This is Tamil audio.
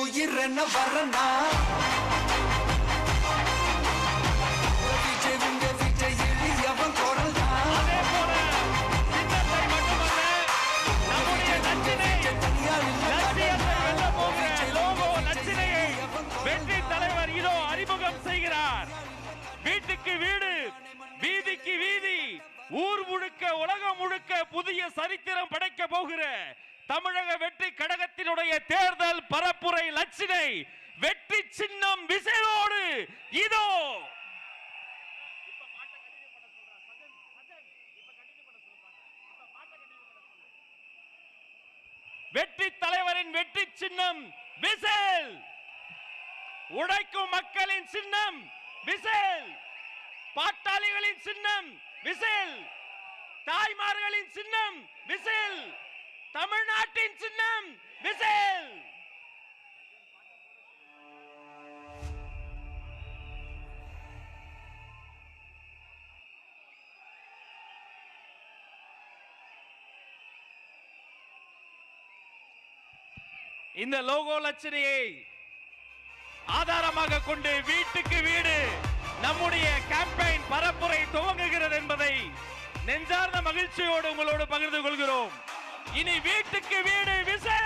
உயிர் என்ன வரனா எவன் குரல் வெற்றி தலைவர் இதோ அறிமுகம் செய்கிறார். வீட்டுக்கு வீடு, வீதிக்கு வீதி, ஊர் முழுக்க உலகம் முழுக்க புதிய சரித்திரம் படைக்க போகிற தமிழக வெற்றி கழகத்தினுடைய தேர்தல் பரப்புரை லட்சினை வெற்றி சின்னம் விசையோடு இதோ. வெற்றி தலைவரின் வெற்றி சின்னம் விசில். உழைக்கும் மக்களின் சின்னம் விசில். பாட்டாளிகளின் சின்னம் விசில். தாய்மார்களின் சின்னம் விசில். தமிழ்நாட்டின் சின்னம் விசில். இந்த லோகோ லட்சணையை ஆதாரமாக கொண்டு வீட்டுக்கு வீடு நம்முடைய கேம்பெயின் பரப்புரை துவங்குகிறது என்பதை நெஞ்சார்ந்த மகிழ்ச்சியோடு உங்களோடு பகிர்ந்து கொள்கிறோம். இனி வீட்டுக்கு வீடு விசை.